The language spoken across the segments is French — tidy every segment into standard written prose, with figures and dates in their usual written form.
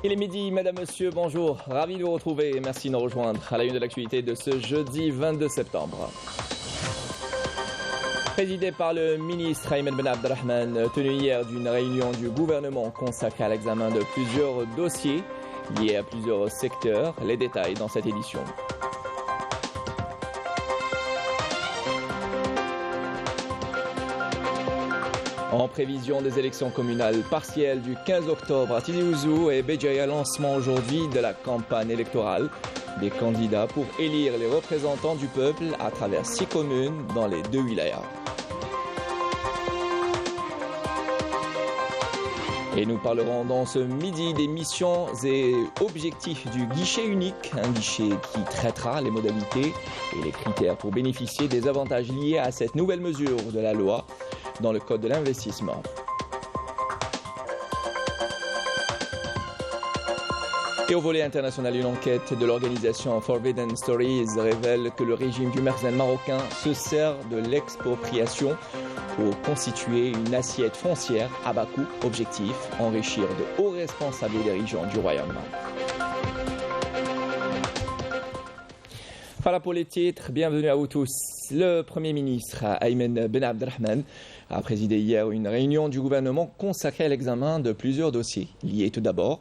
Il est midi, madame, monsieur, bonjour. Ravi de vous retrouver et merci de nous rejoindre à la une de l'actualité de ce jeudi 22 septembre. Présidé par le ministre Ayman Ben Abdelrahman, tenu hier d'une réunion du gouvernement consacrée à l'examen de plusieurs dossiers liés à plusieurs secteurs. Les détails dans cette édition. En prévision des élections communales partielles du 15 octobre à Tizi Ouzou et Béjaïa, lancement aujourd'hui de la campagne électorale des candidats pour élire les représentants du peuple à travers 6 communes dans les 2 wilayas. Et nous parlerons dans ce midi des missions et objectifs du guichet unique, un guichet qui traitera les modalités et les critères pour bénéficier des avantages liés à cette nouvelle mesure de la loi dans le code de l'investissement. Et au volet international, une enquête de l'organisation Forbidden Stories révèle que le régime du Merzen marocain se sert de l'expropriation pour constituer une assiette foncière à bas coût. Objectif, enrichir de hauts responsables et dirigeants du royaume. Voilà pour les titres, bienvenue à vous tous. Le Premier ministre Ayman Ben Abdelrahman a présidé hier une réunion du gouvernement consacrée à l'examen de plusieurs dossiers, liés tout d'abord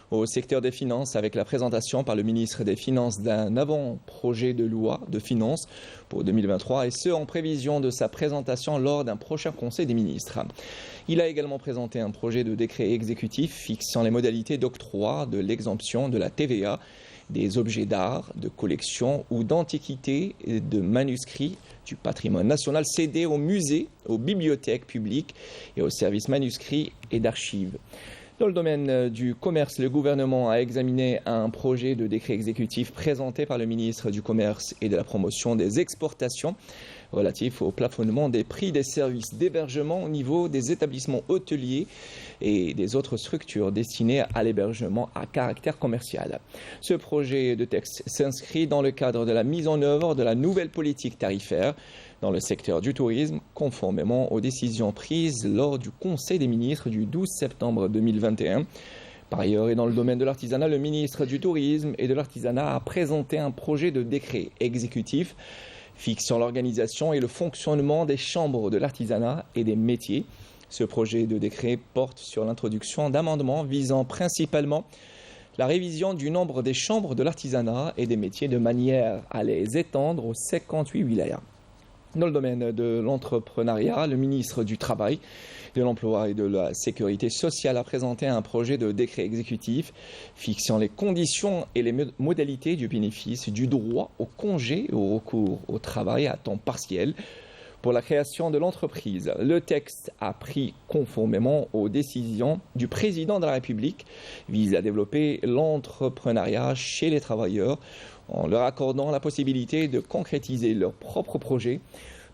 au secteur des finances avec la présentation par le ministre des Finances d'un avant-projet de loi de finances pour 2023 et ce en prévision de sa présentation lors d'un prochain conseil des ministres. Il a également présenté un projet de décret exécutif fixant les modalités d'octroi de l'exemption de la TVA des objets d'art, de collection ou d'antiquités et de manuscrits du patrimoine national cédés aux musées, aux bibliothèques publiques et aux services manuscrits et d'archives. Dans le domaine du commerce, le gouvernement a examiné un projet de décret exécutif présenté par le ministre du Commerce et de la Promotion des Exportations relatif au plafonnement des prix des services d'hébergement au niveau des établissements hôteliers et des autres structures destinées à l'hébergement à caractère commercial. Ce projet de texte s'inscrit dans le cadre de la mise en œuvre de la nouvelle politique tarifaire dans le secteur du tourisme, conformément aux décisions prises lors du Conseil des ministres du 12 septembre 2021. Par ailleurs, et dans le domaine de l'artisanat, le ministre du Tourisme et de l'Artisanat a présenté un projet de décret exécutif fixant l'organisation et le fonctionnement des chambres de l'artisanat et des métiers. Ce projet de décret porte sur l'introduction d'amendements visant principalement la révision du nombre des chambres de l'artisanat et des métiers de manière à les étendre aux 58 wilayas. Dans le domaine de l'entrepreneuriat, le ministre du Travail, de l'Emploi et de la Sécurité sociale a présenté un projet de décret exécutif fixant les conditions et les modalités du bénéfice du droit au congé et au recours au travail à temps partiel pour la création de l'entreprise. Le texte a pris conformément aux décisions du président de la République, vise à développer l'entrepreneuriat chez les travailleurs en leur accordant la possibilité de concrétiser leurs propres projets,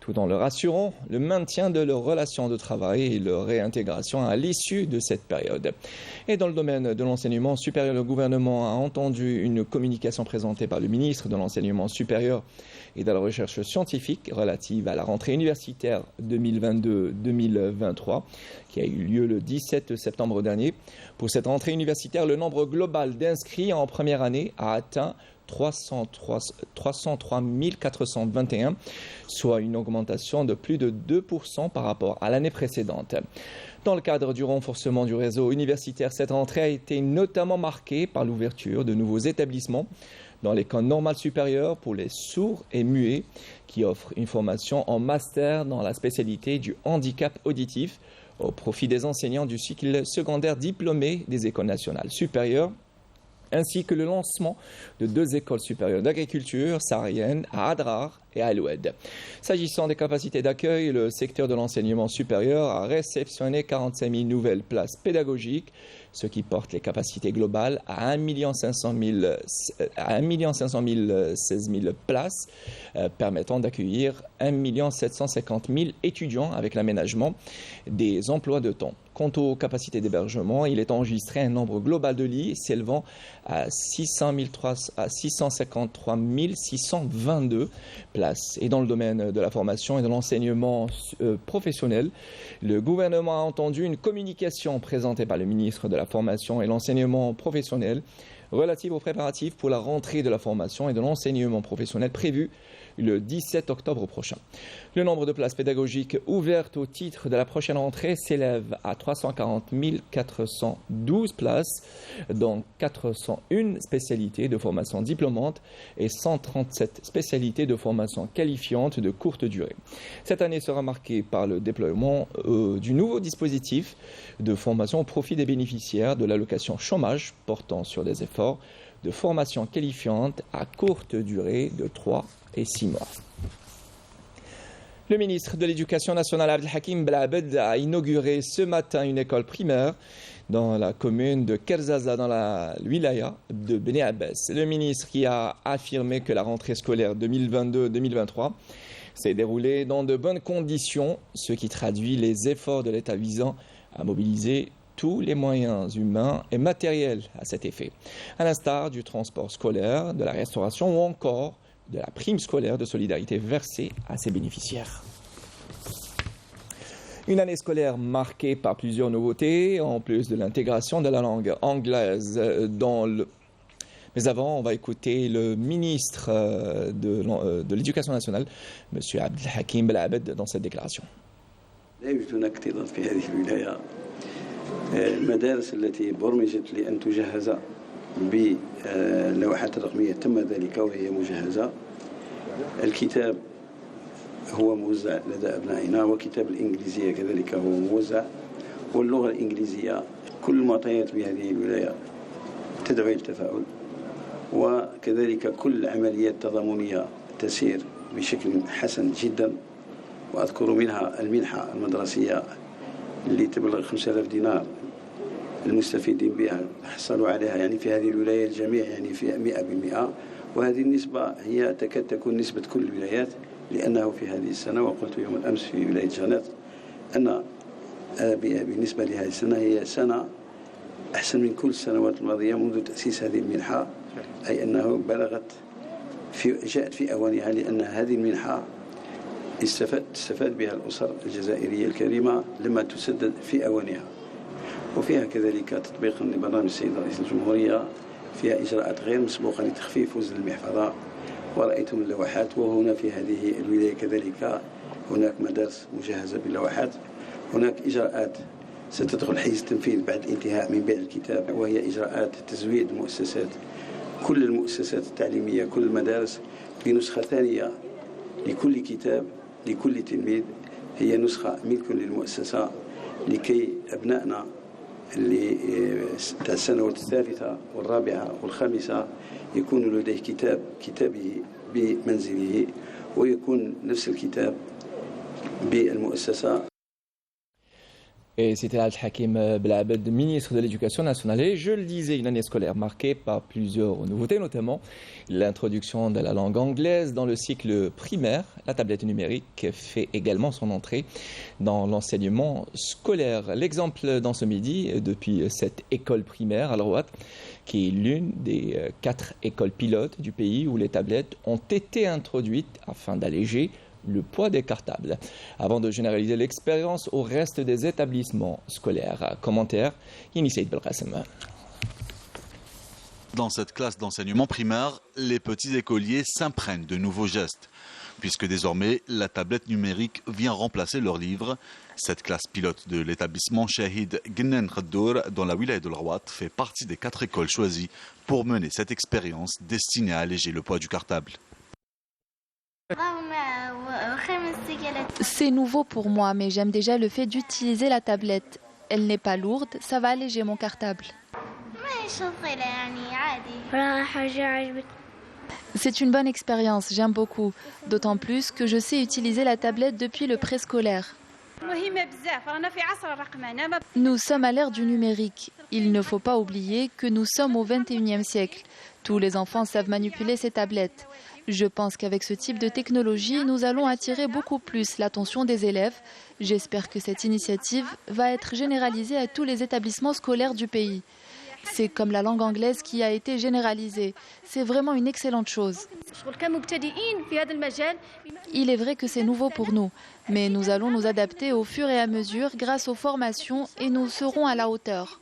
tout en leur assurant le maintien de leurs relations de travail et leur réintégration à l'issue de cette période. Et dans le domaine de l'enseignement supérieur, le gouvernement a entendu une communication présentée par le ministre de l'Enseignement supérieur et de la Recherche scientifique relative à la rentrée universitaire 2022-2023, qui a eu lieu le 17 septembre dernier. Pour cette rentrée universitaire, le nombre global d'inscrits en première année a atteint 303 421, soit une augmentation de plus de 2% par rapport à l'année précédente. Dans le cadre du renforcement du réseau universitaire, cette rentrée a été notamment marquée par l'ouverture de nouveaux établissements dans l'école normale supérieure pour les sourds et muets qui offrent une formation en master dans la spécialité du handicap auditif au profit des enseignants du cycle secondaire diplômés des écoles nationales supérieures, ainsi que le lancement de 2 écoles supérieures d'agriculture sahariennes à Adrar et à Aloued. S'agissant des capacités d'accueil, le secteur de l'enseignement supérieur a réceptionné 45 000 nouvelles places pédagogiques, ce qui porte les capacités globales à 1 500 016 000 places, permettant d'accueillir 1 750 000 étudiants avec l'aménagement des emplois de temps. Quant aux capacités d'hébergement, il est enregistré un nombre global de lits s'élevant à 653 622 places. Et dans le domaine de la formation et de l'enseignement professionnel, le gouvernement a entendu une communication présentée par le ministre de la Formation et l'enseignement professionnel relative aux préparatifs pour la rentrée de la formation et de l'enseignement professionnel prévue le 17 octobre prochain. Le nombre de places pédagogiques ouvertes au titre de la prochaine rentrée s'élève à 340 412 places, dont 401 spécialités de formation diplômante et 137 spécialités de formation qualifiante de courte durée. Cette année sera marquée par le déploiement du nouveau dispositif de formation au profit des bénéficiaires de l'allocation chômage portant sur des efforts de formation qualifiante à courte durée de 3 et 6 mois. Le ministre de l'Éducation nationale Abdelhakim Belabed a inauguré ce matin une école primaire dans la commune de Kerzaza, dans la wilaya de Beni Abbas. Le ministre qui a affirmé que la rentrée scolaire 2022-2023 s'est déroulée dans de bonnes conditions, ce qui traduit les efforts de l'État visant à mobiliser tous les moyens humains et matériels à cet effet, à l'instar du transport scolaire, de la restauration ou encore de la prime scolaire de solidarité versée à ses bénéficiaires. Une année scolaire marquée par plusieurs nouveautés, en plus de l'intégration de la langue anglaise dans le... Mais avant, on va écouter le ministre de l'Éducation nationale, M. Abdelhakim Belabed, dans cette déclaration. المدارس التي برمجت لأن تجهز باللوحات الرقمية تم ذلك وهي مجهزة. الكتاب هو موزع لدى أبنائنا وكتاب الإنجليزية كذلك هو موزع، واللغة الإنجليزية كل المعطيات بهذه الولاية تدعو إلى التفاؤل، وكذلك كل عمليات تضامنية تسير بشكل حسن جدا، وأذكر منها المنحة المدرسية اللي تبلغ 5000 دينار المستفيدين بها حصلوا عليها يعني في هذه الولاية الجميع يعني في 100%، وهذه النسبة هي تكاد تكون نسبة كل الولايات، لأنه في هذه السنة وقلت يوم الأمس في ولاية جانات أن بالنسبة لهذه السنة هي سنة أحسن من كل السنوات الماضية منذ تأسيس هذه المنحة، أي أنه بلغت جاءت في أوانها، لأن هذه المنحة استفاد بها الأسر الجزائرية الكريمة لما تسدد في أوانها، وفيها كذلك تطبيقا لبرنامج السيد رئيس الجمهورية، فيها إجراءات غير مسبوقة لتخفيف وزن المحفظة، ورأيتم اللوحات. وهنا في هذه الولاية كذلك هناك مدارس مجهزة باللوحات، هناك إجراءات ستدخل حيز التنفيذ بعد الانتهاء من بيع الكتاب، وهي إجراءات تزويد المؤسسات، كل المؤسسات التعليمية كل المدارس بنسخة ثانية لكل كتاب لكل تلميذ، هي نسخة ملك للمؤسسة لكي أبنائنا اللي السنوات الثالثة والرابعة والخامسة يكون لديه كتابه بمنزله، ويكون نفس الكتاب بالمؤسسة. Et c'était Abdelhakim Belabed, ministre de l'Éducation nationale. Et je le disais, une année scolaire marquée par plusieurs nouveautés, notamment l'introduction de la langue anglaise dans le cycle primaire. La tablette numérique fait également son entrée dans l'enseignement scolaire. L'exemple dans ce midi, depuis cette école primaire à Al-Rouat, qui est l'une des 4 écoles pilotes du pays où les tablettes ont été introduites afin d'alléger le poids des cartables, avant de généraliser l'expérience au reste des établissements scolaires. Commentaire, Initié Belkacem. Dans cette classe d'enseignement primaire, les petits écoliers s'imprègnent de nouveaux gestes, puisque désormais la tablette numérique vient remplacer leurs livres. Cette classe pilote de l'établissement Shahid Gnen Khaddour dans la wilaya de Al-Rouat fait partie des 4 écoles choisies pour mener cette expérience destinée à alléger le poids du cartable. C'est nouveau pour moi, mais j'aime déjà le fait d'utiliser la tablette. Elle n'est pas lourde, ça va alléger mon cartable. C'est une bonne expérience, j'aime beaucoup. D'autant plus que je sais utiliser la tablette depuis le préscolaire. Nous sommes à l'ère du numérique. Il ne faut pas oublier que nous sommes au XXIe siècle. Tous les enfants savent manipuler ces tablettes. Je pense qu'avec ce type de technologie, nous allons attirer beaucoup plus l'attention des élèves. J'espère que cette initiative va être généralisée à tous les établissements scolaires du pays. C'est comme la langue anglaise qui a été généralisée. C'est vraiment une excellente chose. Il est vrai que c'est nouveau pour nous, mais nous allons nous adapter au fur et à mesure grâce aux formations et nous serons à la hauteur.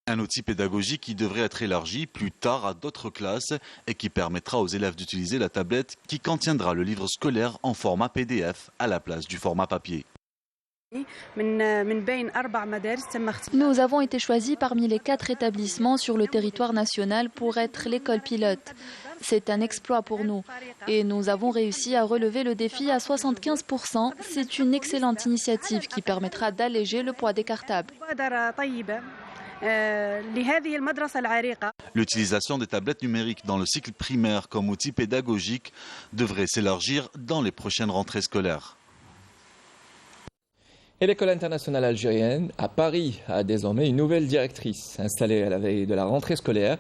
Un outil pédagogique qui devrait être élargi plus tard à d'autres classes et qui permettra aux élèves d'utiliser la tablette qui contiendra le livre scolaire en format PDF à la place du format papier. Nous avons été choisis parmi les 4 établissements sur le territoire national pour être l'école pilote. C'est un exploit pour nous et nous avons réussi à relever le défi à 75%. C'est une excellente initiative qui permettra d'alléger le poids des cartables. L'utilisation des tablettes numériques dans le cycle primaire comme outil pédagogique devrait s'élargir dans les prochaines rentrées scolaires. Et l'école internationale algérienne à Paris a désormais une nouvelle directrice. Installée à la veille de la rentrée scolaire,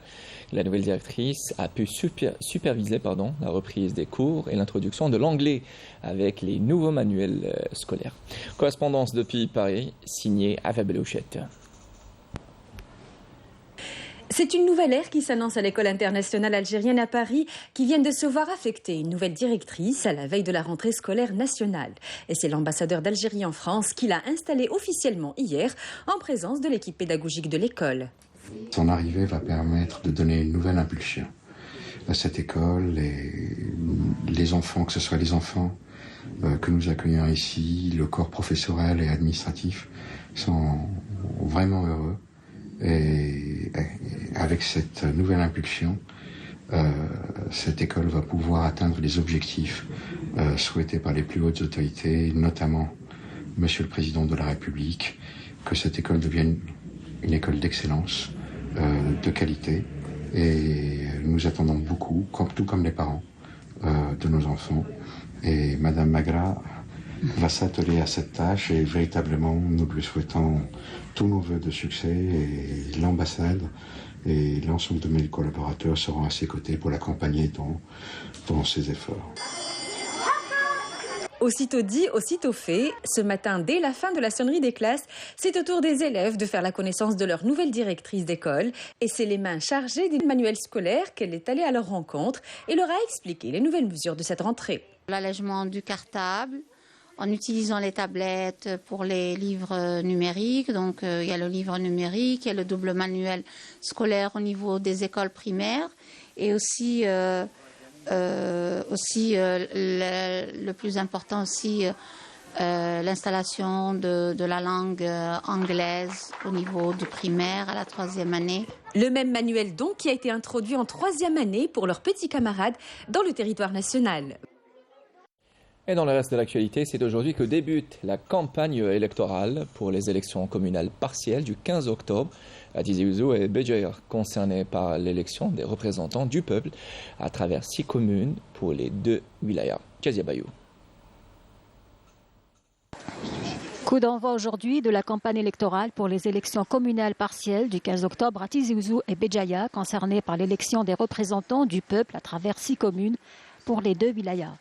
la nouvelle directrice a pu superviser la reprise des cours et l'introduction de l'anglais avec les nouveaux manuels scolaires. Correspondance depuis Paris, signée Afa Belouchette. C'est une nouvelle ère qui s'annonce à l'école internationale algérienne à Paris qui vient de se voir affecter une nouvelle directrice à la veille de la rentrée scolaire nationale. Et c'est l'ambassadeur d'Algérie en France qui l'a installée officiellement hier en présence de l'équipe pédagogique de l'école. Son arrivée va permettre de donner une nouvelle impulsion à cette école et les enfants, que ce soit les enfants que nous accueillons ici, le corps professoral et administratif, sont vraiment heureux. Et avec cette nouvelle impulsion, cette école va pouvoir atteindre les objectifs souhaités par les plus hautes autorités, notamment Monsieur le Président de la République, que cette école devienne une école d'excellence, de qualité. Et nous attendons beaucoup, tout comme les parents de nos enfants. Et Madame Magra va s'atteler à cette tâche et véritablement nous lui souhaitons tous nos vœux de succès et l'ambassade et l'ensemble de mes collaborateurs seront à ses côtés pour l'accompagner dans ses efforts. Aussitôt dit, aussitôt fait, ce matin, dès la fin de la sonnerie des classes, c'est au tour des élèves de faire la connaissance de leur nouvelle directrice d'école. Et c'est les mains chargées des manuels scolaires qu'elle est allée à leur rencontre et leur a expliqué les nouvelles mesures de cette rentrée. L'allègement du cartable, en utilisant les tablettes pour les livres numériques. Donc, il y a le livre numérique, il y a le double manuel scolaire au niveau des écoles primaires et aussi, le plus important aussi, l'installation de la langue anglaise au niveau du primaire à la 3e année. Le même manuel donc qui a été introduit en 3e année pour leurs petits camarades dans le territoire national. Et dans le reste de l'actualité, c'est aujourd'hui que débute la campagne électorale pour les élections communales partielles du 15 octobre à Tizi Ouzou et Béjaïa, concernés par l'élection des représentants du peuple à travers 6 communes pour les 2 wilayas. Kezia Bayou. Coup d'envoi aujourd'hui de la campagne électorale pour les élections communales partielles du 15 octobre à Tizi Ouzou et Béjaïa, concernés par l'élection des représentants du peuple à travers 6 communes pour les 2 wilayas.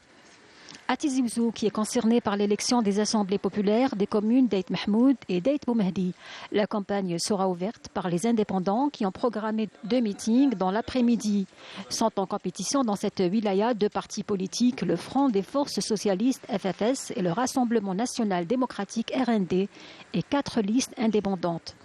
À Tizi Ouzou, qui est concerné par l'élection des assemblées populaires des communes d'Aït Mahmoud et d'Aït Boumehdi. La campagne sera ouverte par les indépendants qui ont programmé 2 meetings dans l'après-midi. Sont en compétition dans cette wilaya 2 partis politiques, le Front des Forces Socialistes FFS et le Rassemblement National Démocratique RND et 4 listes indépendantes.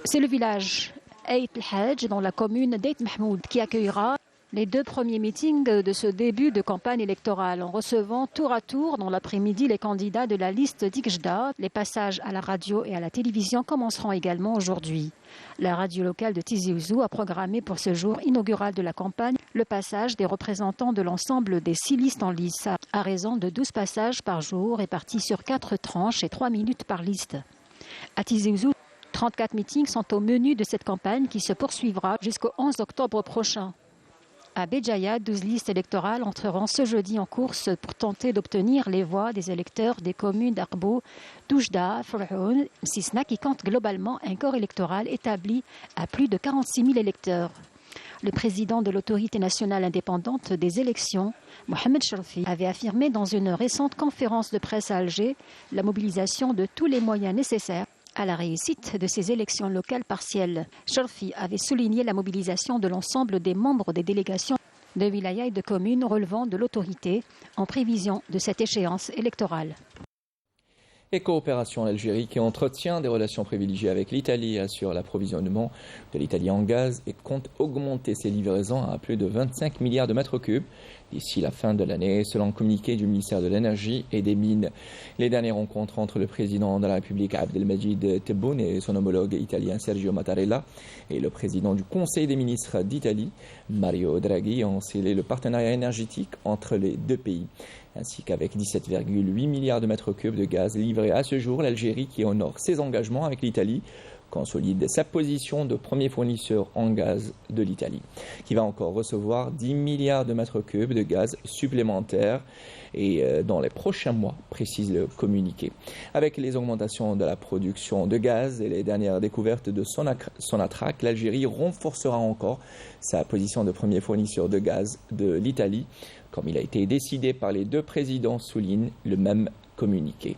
C'est le village Aït El-Hadj dans la commune d'Aït Mahmoud qui accueillera les 2 premiers meetings de ce début de campagne électorale en recevant tour à tour dans l'après-midi les candidats de la liste d'Ikjda. Les passages à la radio et à la télévision commenceront également aujourd'hui. La radio locale de Tizi Ouzou a programmé pour ce jour inaugural de la campagne le passage des représentants de l'ensemble des 6 listes en lice à raison de 12 passages par jour répartis sur 4 tranches et 3 minutes par liste. À Tizi Ouzou, 34 meetings sont au menu de cette campagne qui se poursuivra jusqu'au 11 octobre prochain. À Béjaïa, 12 listes électorales entreront ce jeudi en course pour tenter d'obtenir les voix des électeurs des communes d'Arbo, Doujda, Froun, Msisna qui comptent globalement un corps électoral établi à plus de 46 000 électeurs. Le président de l'autorité nationale indépendante des élections, Mohamed Sharfi, avait affirmé dans une récente conférence de presse à Alger la mobilisation de tous les moyens nécessaires à la réussite de ces élections locales partielles. Sharfi avait souligné la mobilisation de l'ensemble des membres des délégations de wilaya et de communes relevant de l'autorité en prévision de cette échéance électorale. Et coopération en Algérie qui entretient des relations privilégiées avec l'Italie assure l'approvisionnement de l'Italie en gaz et compte augmenter ses livraisons à plus de 25 milliards de mètres cubes d'ici la fin de l'année, selon le communiqué du ministère de l'Énergie et des Mines. Les dernières rencontres entre le président de la République Abdelmajid Tebboune et son homologue italien Sergio Mattarella et le président du Conseil des ministres d'Italie, Mario Draghi, ont scellé le partenariat énergétique entre les deux pays. Ainsi qu'avec 17,8 milliards de mètres cubes de gaz livrés à ce jour, l'Algérie, qui honore ses engagements avec l'Italie, consolide sa position de premier fournisseur en gaz de l'Italie, qui va encore recevoir 10 milliards de mètres cubes de gaz supplémentaires et dans les prochains mois, précise le communiqué. Avec les augmentations de la production de gaz et les dernières découvertes de Sonatrach, l'Algérie renforcera encore sa position de premier fournisseur de gaz de l'Italie, comme il a été décidé par les deux présidents, souligne le même communiqué.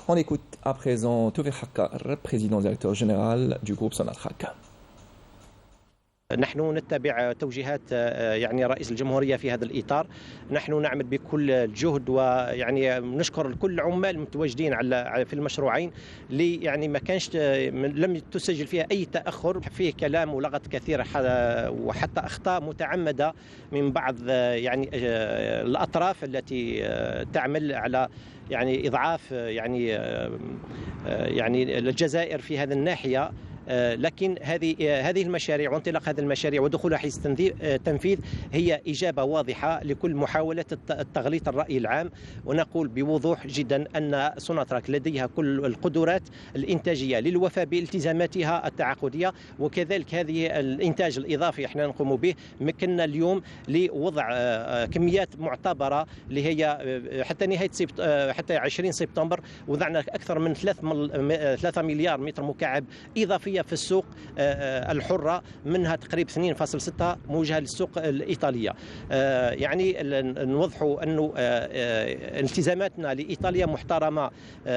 On écoute à présent Toufik Hakkar, président directeur général du groupe Sonatrach. نحن نتبع توجيهات يعني رئيس الجمهورية في هذا الإطار. نحن نعمل بكل الجهد ويعني نشكر كل العمال المتواجدين في المشروعين اللي يعني ما كانش لم تسجل فيها أي تأخر. فيه كلام ولغط كثير وحتى أخطاء متعمدة من بعض يعني الأطراف التي تعمل على يعني إضعاف يعني الجزائر في هذه الناحية. لكن هذه المشاريع وانطلاق هذه المشاريع ودخولها حيز التنفيذ هي إجابة واضحة لكل محاولة التغليط الرأي العام. ونقول بوضوح جدا أن سوناتراك لديها كل القدرات الإنتاجية للوفاء بالتزاماتها التعاقدية، وكذلك هذه الإنتاج الإضافي احنا نقوم به مكننا اليوم لوضع كميات معتبرة اللي هي حتى نهاية حتى 20 سبتمبر وضعنا أكثر من 3 مليار متر مكعب إضافي في السوق الحرة، منها تقريبا 2.6 موجهة للسوق الإيطالية. يعني نوضحوا أنه التزاماتنا لإيطاليا محترمة،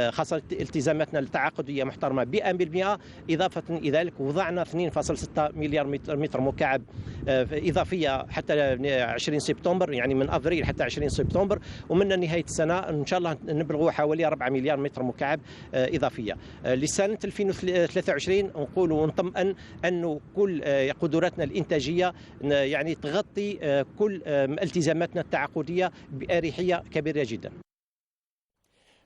خاصة التزاماتنا التعاقدية محترمة 100%. إضافة إلى ذلك وضعنا 2.6 مليار متر مكعب إضافية حتى 20 سبتمبر، يعني من أفريل حتى 20 سبتمبر، ومن نهاية السنة إن شاء الله نبلغ حوالي 4 مليار متر مكعب إضافية. لسنة 2023 نقول ونطمئن أنه كل قدراتنا الإنتاجية يعني تغطي كل التزاماتنا التعاقدية بأريحية كبيرة جدا.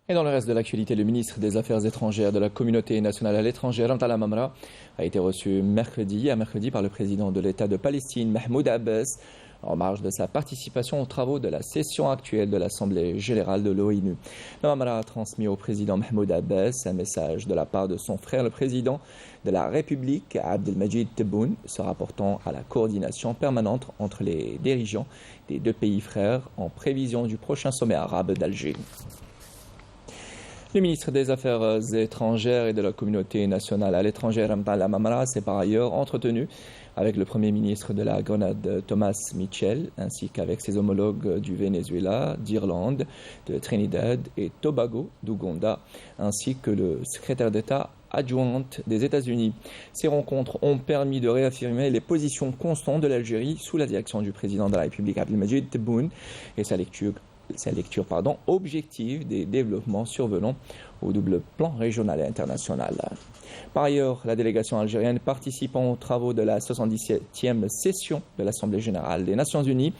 Et dans le reste de l'actualité, le ministre des Affaires étrangères de la communauté nationale à l'étranger, Ramtala Mamra, a été reçu mercredi par le président de l'État de Palestine, Mahmoud Abbas, en marge de sa participation aux travaux de la session actuelle de l'Assemblée générale de l'ONU. Mamra a transmis au président Mahmoud Abbas un message de la part de son frère, le président de la République, Abdelmajid Tebboune, se rapportant à la coordination permanente entre les dirigeants des deux pays frères en prévision du prochain sommet arabe d'Alger. Le ministre des Affaires étrangères et de la communauté nationale à l'étranger, Ramtala Mamra, s'est par ailleurs entretenu avec le Premier ministre de la Grenade, Thomas Mitchell, ainsi qu'avec ses homologues du Venezuela, d'Irlande, de Trinidad et Tobago, d'Ouganda, ainsi que le secrétaire d'État adjointe des États-Unis. Ces rencontres ont permis de réaffirmer les positions constantes de l'Algérie sous la direction du président de la République, Abdelmajid Tebboune, et sa lecture objective des développements survenant au double plan régional et international. Par ailleurs, la délégation algérienne participant aux travaux de la 77e session de l'Assemblée générale des Nations unies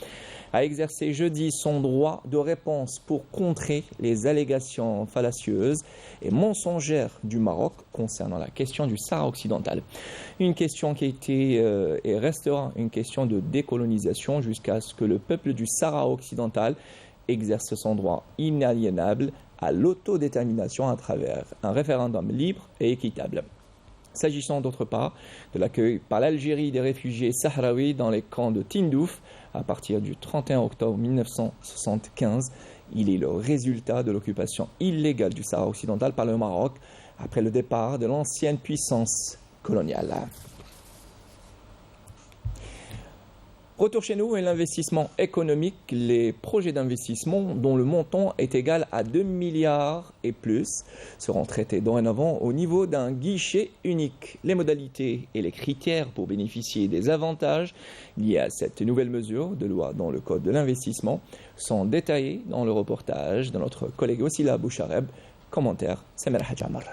a exercé jeudi son droit de réponse pour contrer les allégations fallacieuses et mensongères du Maroc concernant la question du Sahara occidental. Une question qui a été et restera une question de décolonisation jusqu'à ce que le peuple du Sahara occidental exerce son droit inaliénable à l'autodétermination à travers un référendum libre et équitable. S'agissant d'autre part de l'accueil par l'Algérie des réfugiés sahraouis dans les camps de Tindouf à partir du 31 octobre 1975, il est le résultat de l'occupation illégale du Sahara occidental par le Maroc après le départ de l'ancienne puissance coloniale. Retour chez nous et l'investissement économique, les projets d'investissement dont le montant est égal à 2 milliards et plus seront traités dorénavant au niveau d'un guichet unique. Les modalités et les critères pour bénéficier des avantages liés à cette nouvelle mesure de loi dans le Code de l'investissement sont détaillés dans le reportage de notre collègue Wassila Bouchareb. Commentaire, Samir Hadjamar.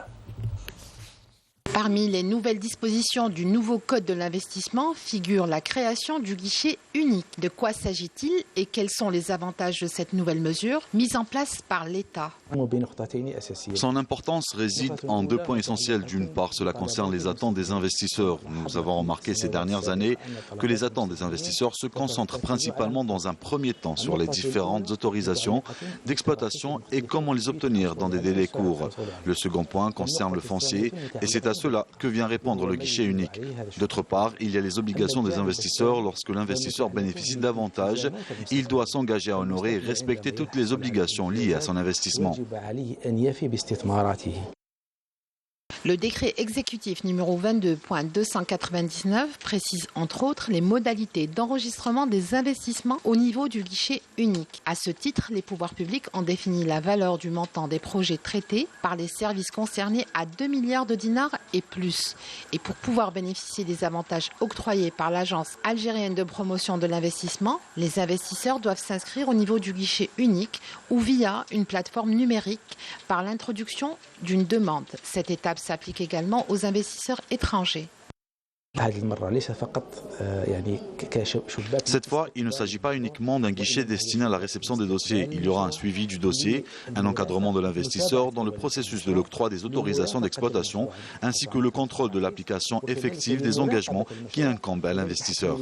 Parmi les nouvelles dispositions du nouveau Code de l'investissement figure la création du guichet unique. De quoi s'agit-il et quels sont les avantages de cette nouvelle mesure mise en place par l'État? Son importance réside en 2 points essentiels. D'une part, cela concerne les attentes des investisseurs. Nous avons remarqué ces dernières années que les attentes des investisseurs se concentrent principalement dans un premier temps sur les différentes autorisations d'exploitation et comment les obtenir dans des délais courts. Le second point concerne le foncier et c'est à cela que vient répondre le guichet unique. D'autre part, il y a les obligations des investisseurs. Lorsque l'investisseur bénéficie d'avantages, il doit s'engager à honorer et respecter toutes les obligations liées à son investissement. Le décret exécutif numéro 22.299 précise entre autres les modalités d'enregistrement des investissements au niveau du guichet unique. À ce titre, les pouvoirs publics ont défini la valeur du montant des projets traités par les services concernés à 2 milliards de dinars et plus. Et pour pouvoir bénéficier des avantages octroyés par l'Agence algérienne de promotion de l'investissement, les investisseurs doivent s'inscrire au niveau du guichet unique ou via une plateforme numérique par l'introduction d'une demande. Cette étape s'applique également aux investisseurs étrangers. Cette fois, il ne s'agit pas uniquement d'un guichet destiné à la réception des dossiers. Il y aura un suivi du dossier, un encadrement de l'investisseur dans le processus de l'octroi des autorisations d'exploitation, ainsi que le contrôle de l'application effective des engagements qui incombent à l'investisseur.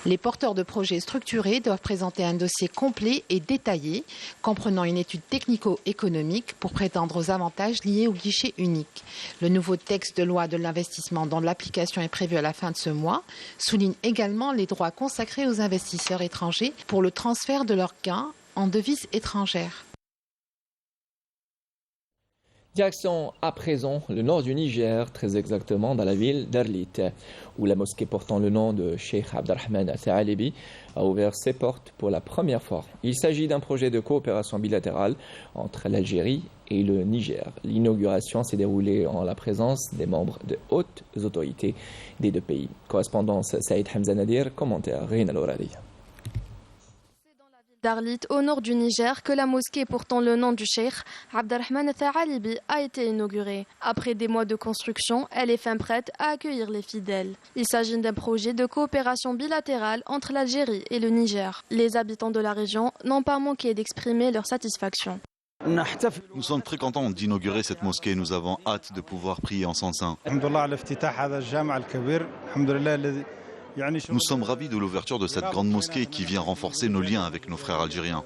Les porteurs de projets structurés doivent présenter un dossier complet et détaillé, comprenant une étude technico-économique pour prétendre aux avantages liés au guichet unique. Le nouveau texte de loi de l'investissement dont l'application est prévue à la fin de ce mois souligne également les droits consacrés aux investisseurs étrangers pour le transfert de leurs gains en devises étrangères. Direction à présent le nord du Niger, très exactement dans la ville d'Arlit, où la mosquée portant le nom de Cheikh Abderrahmane Al-Tha'alibi a ouvert ses portes pour la première fois. Il s'agit d'un projet de coopération bilatérale entre l'Algérie et le Niger. L'inauguration s'est déroulée en la présence des membres de hautes autorités des 2 pays. Correspondance Saïd Hamza Nadir, commentaire Reina Lorari. D'Arlit, au nord du Niger, que la mosquée portant le nom du cheikh Abderrahmane Al-Tha'alibi a été inaugurée. Après des mois de construction, elle est fin prête à accueillir les fidèles. Il s'agit d'un projet de coopération bilatérale entre l'Algérie et le Niger. Les habitants de la région n'ont pas manqué d'exprimer leur satisfaction. Nous sommes très contents d'inaugurer cette mosquée. Nous avons hâte de pouvoir prier en son sein. Nous sommes ravis de l'ouverture de cette grande mosquée qui vient renforcer nos liens avec nos frères algériens.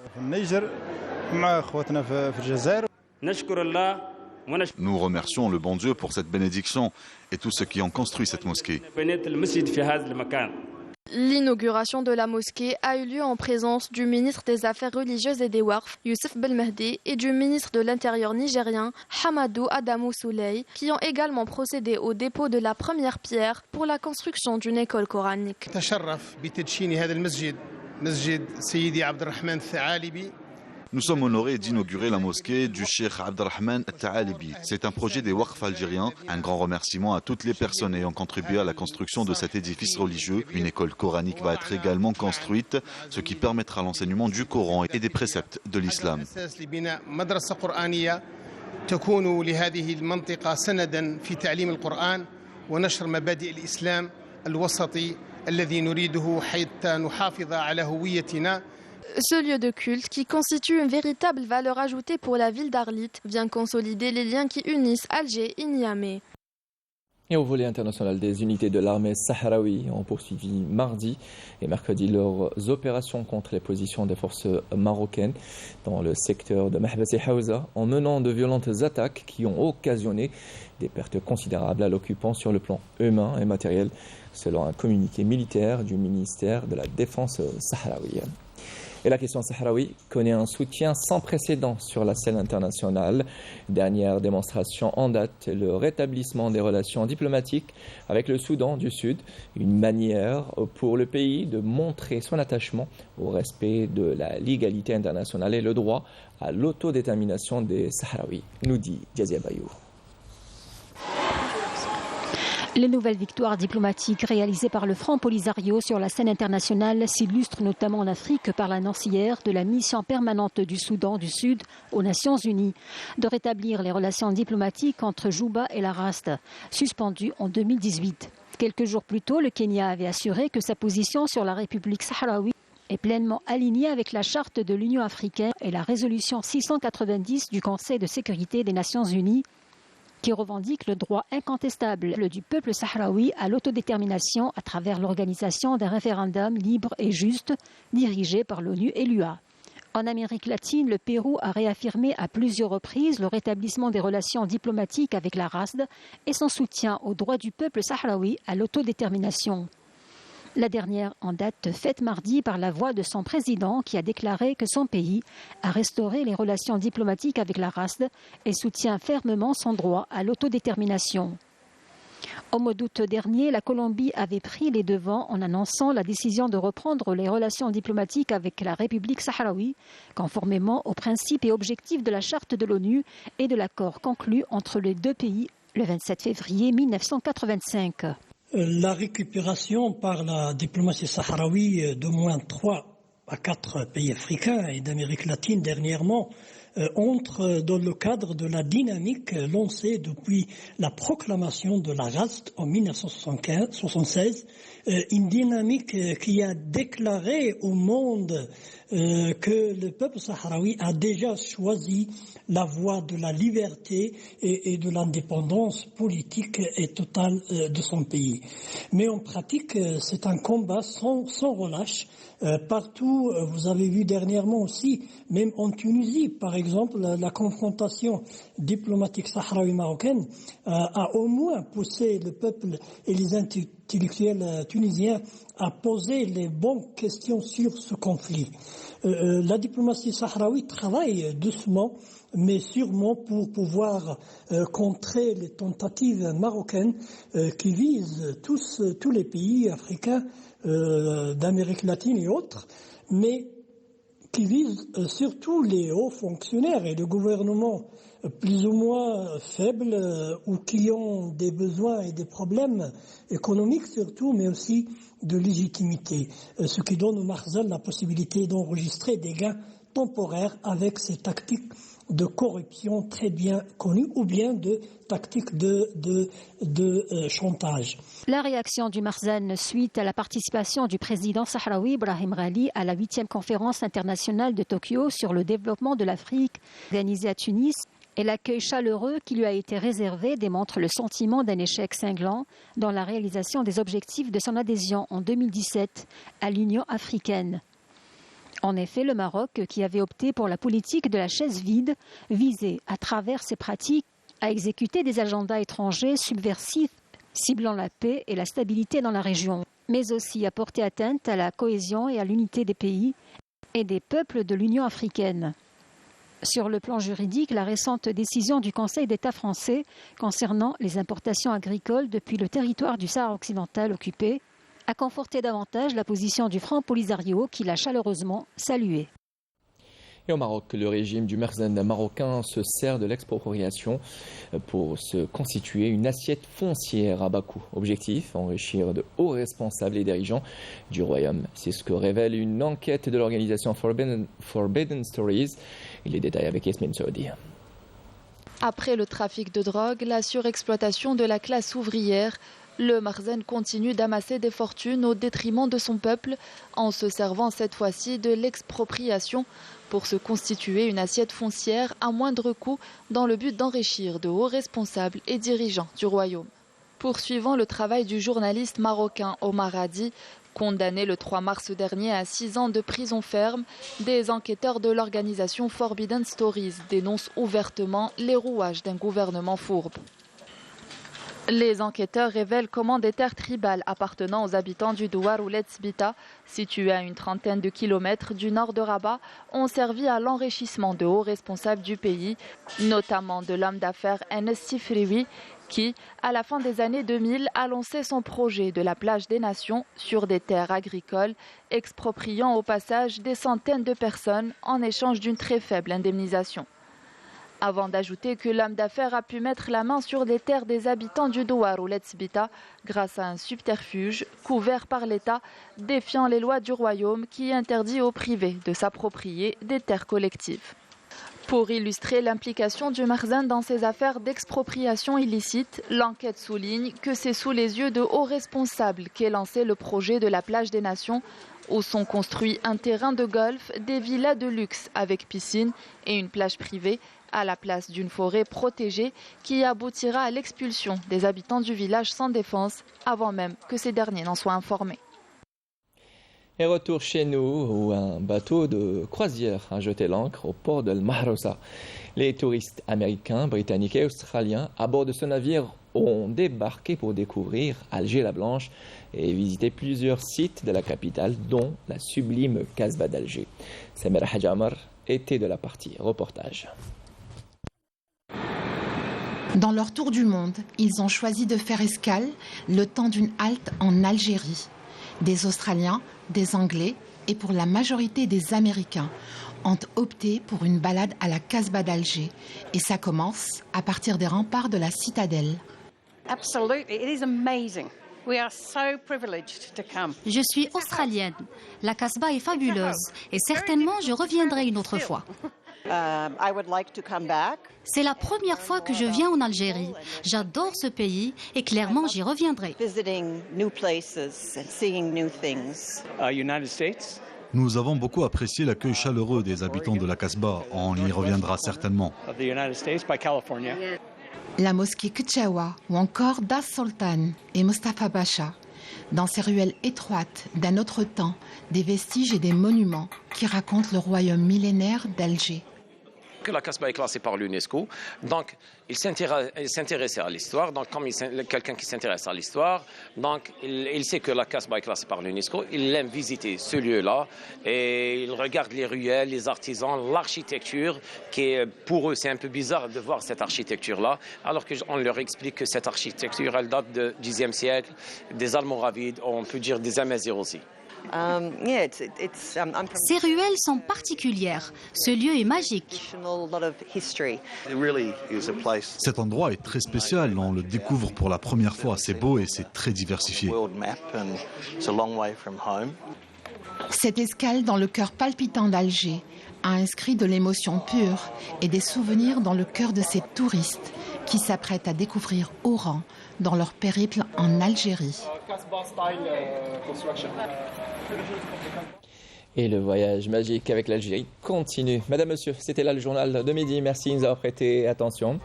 Nous remercions le bon Dieu pour cette bénédiction et tous ceux qui ont construit cette mosquée. L'inauguration de la mosquée a eu lieu en présence du ministre des Affaires religieuses et des Waqf, Youssef Belmehdi, et du ministre de l'Intérieur nigérien, Hamadou Adamou Souley, qui ont également procédé au dépôt de la première pierre pour la construction d'une école coranique. Nous sommes honorés d'inaugurer la mosquée du Cheikh Abderrahmane Al-Tha'alibi. C'est un projet des Waqf algériens. Un grand remerciement à toutes les personnes ayant contribué à la construction de cet édifice religieux. Une école coranique va être également construite, ce qui permettra l'enseignement du Coran et des préceptes de l'islam. Ce lieu de culte, qui constitue une véritable valeur ajoutée pour la ville d'Arlit, vient consolider les liens qui unissent Alger et Niamey. Et au volet international, des unités de l'armée sahraoui ont poursuivi mardi et mercredi leurs opérations contre les positions des forces marocaines dans le secteur de Mahbas et Haouza en menant de violentes attaques qui ont occasionné des pertes considérables à l'occupant sur le plan humain et matériel, selon un communiqué militaire du ministère de la Défense sahraoui. Et la question sahraoui connaît un soutien sans précédent sur la scène internationale. Dernière démonstration en date, le rétablissement des relations diplomatiques avec le Soudan du Sud, une manière pour le pays de montrer son attachement au respect de la légalité internationale et le droit à l'autodétermination des Sahraouis, nous dit Diazia Bayou. Les nouvelles victoires diplomatiques réalisées par le Front Polisario sur la scène internationale s'illustrent notamment en Afrique par l'annonce hier de la mission permanente du Soudan du Sud aux Nations Unies de rétablir les relations diplomatiques entre Juba et la Rast, suspendues en 2018. Quelques jours plus tôt, le Kenya avait assuré que sa position sur la République sahraoui est pleinement alignée avec la charte de l'Union africaine et la résolution 690 du Conseil de sécurité des Nations Unies, qui revendique le droit incontestable du peuple sahraoui à l'autodétermination à travers l'organisation d'un référendum libre et juste dirigé par l'ONU et l'UA. En Amérique latine, le Pérou a réaffirmé à plusieurs reprises le rétablissement des relations diplomatiques avec la RASD et son soutien au droit du peuple sahraoui à l'autodétermination. La dernière en date faite mardi par la voix de son président qui a déclaré que son pays a restauré les relations diplomatiques avec la RASD et soutient fermement son droit à l'autodétermination. Au mois d'août dernier, la Colombie avait pris les devants en annonçant la décision de reprendre les relations diplomatiques avec la République sahraoui, conformément aux principes et objectifs de la charte de l'ONU et de l'accord conclu entre les deux pays le 27 février 1985. La récupération par la diplomatie sahraoui d'au moins 3 à 4 pays africains et d'Amérique latine dernièrement entre dans le cadre de la dynamique lancée depuis la proclamation de la RASD en 1976, une dynamique qui a déclaré au monde que le peuple sahraoui a déjà choisi la voie de la liberté et de l'indépendance politique et totale de son pays. Mais en pratique, c'est un combat sans relâche. Partout, vous avez vu dernièrement aussi, même en Tunisie, par exemple, la confrontation diplomatique sahraoui-marocaine a au moins poussé le peuple et les intellectuels tunisiens à poser les bonnes questions sur ce conflit. La diplomatie sahraoui travaille doucement, mais sûrement pour pouvoir contrer les tentatives marocaines qui visent tous les pays africains d'Amérique latine et autres, mais qui visent surtout les hauts fonctionnaires et le gouvernement plus ou moins faibles ou qui ont des besoins et des problèmes économiques surtout, mais aussi de légitimité, ce qui donne au Marzal la possibilité d'enregistrer des gains temporaires avec ces tactiques de corruption très bien connues ou bien de tactiques de chantage. La réaction du Marzan suite à la participation du président sahraoui Brahim Ghali à la 8e conférence internationale de Tokyo sur le développement de l'Afrique organisée à Tunis et l'accueil chaleureux qui lui a été réservé démontre le sentiment d'un échec cinglant dans la réalisation des objectifs de son adhésion en 2017 à l'Union africaine. En effet, le Maroc, qui avait opté pour la politique de la chaise vide, visait, à travers ses pratiques, à exécuter des agendas étrangers subversifs, ciblant la paix et la stabilité dans la région, mais aussi à porter atteinte à la cohésion et à l'unité des pays et des peuples de l'Union africaine. Sur le plan juridique, la récente décision du Conseil d'État français concernant les importations agricoles depuis le territoire du Sahara occidental occupé a conforté davantage la position du Front Polisario qui l'a chaleureusement salué. Et au Maroc, le régime du Marzan marocain se sert de l'expropriation pour se constituer une assiette foncière à bas coût. Objectif, enrichir de hauts responsables et dirigeants du royaume. C'est ce que révèle une enquête de l'organisation Forbidden Stories. Et les détails avec Yasmine Saoudi. Après le trafic de drogue, la surexploitation de la classe ouvrière, le Marzan continue d'amasser des fortunes au détriment de son peuple en se servant cette fois-ci de l'expropriation pour se constituer une assiette foncière à moindre coût dans le but d'enrichir de hauts responsables et dirigeants du royaume. Poursuivant le travail du journaliste marocain Omar Hadi, condamné le 3 mars dernier à 6 ans de prison ferme, des enquêteurs de l'organisation Forbidden Stories dénoncent ouvertement les rouages d'un gouvernement fourbe. Les enquêteurs révèlent comment des terres tribales appartenant aux habitants du Douar ou Letzbita, situées à une trentaine de kilomètres du nord de Rabat, ont servi à l'enrichissement de hauts responsables du pays, notamment de l'homme d'affaires Enes Sifriwi, qui, à la fin des années 2000, a lancé son projet de la plage des Nations sur des terres agricoles, expropriant au passage des centaines de personnes en échange d'une très faible indemnisation. Avant d'ajouter que l'homme d'affaires a pu mettre la main sur les terres des habitants du Douar ou Letzbita grâce à un subterfuge couvert par l'État, défiant les lois du royaume qui interdit aux privés de s'approprier des terres collectives. Pour illustrer l'implication du Makhzen dans ces affaires d'expropriation illicite, l'enquête souligne que c'est sous les yeux de hauts responsables qu'est lancé le projet de la plage des Nations, où sont construits un terrain de golf, des villas de luxe avec piscine et une plage privée, à la place d'une forêt protégée qui aboutira à l'expulsion des habitants du village sans défense avant même que ces derniers n'en soient informés. Et retour chez nous où un bateau de croisière a jeté l'ancre au port de Mahrousa. Les touristes américains, britanniques et australiens à bord de ce navire ont débarqué pour découvrir Alger-la-Blanche et visiter plusieurs sites de la capitale, dont la sublime Casbah d'Alger. Samira Hajamar était de la partie. Reportage. Dans leur tour du monde, ils ont choisi de faire escale le temps d'une halte en Algérie. Des Australiens, des Anglais et pour la majorité des Américains ont opté pour une balade à la Casbah d'Alger. Et ça commence à partir des remparts de la citadelle. Je suis australienne. La Casbah est fabuleuse et certainement je reviendrai une autre fois. C'est la première fois que je viens en Algérie. J'adore ce pays et clairement j'y reviendrai. Nous avons beaucoup apprécié l'accueil chaleureux des habitants de la Casbah. On y reviendra certainement. La mosquée Kutchawa ou encore Das Sultan et Mustafa Basha. Dans ces ruelles étroites d'un autre temps, des vestiges et des monuments qui racontent le royaume millénaire d'Alger. Que la Casbah est classée par l'UNESCO, donc il s'intéressait à l'histoire. Donc comme quelqu'un qui s'intéresse à l'histoire, donc il sait que la Casbah est classée par l'UNESCO. Il aime visiter ce lieu-là et il regarde les ruelles, les artisans, l'architecture, qui est, pour eux c'est un peu bizarre de voir cette architecture-là, alors qu'on leur explique que cette architecture elle date du Xe siècle, des Almoravides, on peut dire des Amazirs aussi. Ces ruelles sont particulières. Ce lieu est magique. Cet endroit est très spécial. On le découvre pour la première fois. C'est beau et c'est très diversifié. Cette escale dans le cœur palpitant d'Alger a inscrit de l'émotion pure et des souvenirs dans le cœur de ces touristes qui s'apprêtent à découvrir Oran dans leur périple en Algérie. Et le voyage magique avec l'Algérie continue. Madame, monsieur, c'était là le journal de midi. Merci de nous avoir prêté attention.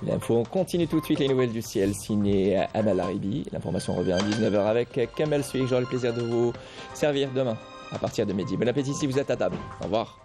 L'info continue tout de suite, les nouvelles du ciel, signé Amal Aribi. L'information revient à 19h avec Kamel Suik. J'aurai le plaisir de vous servir demain à partir de midi. Bon appétit si vous êtes à table. Au revoir.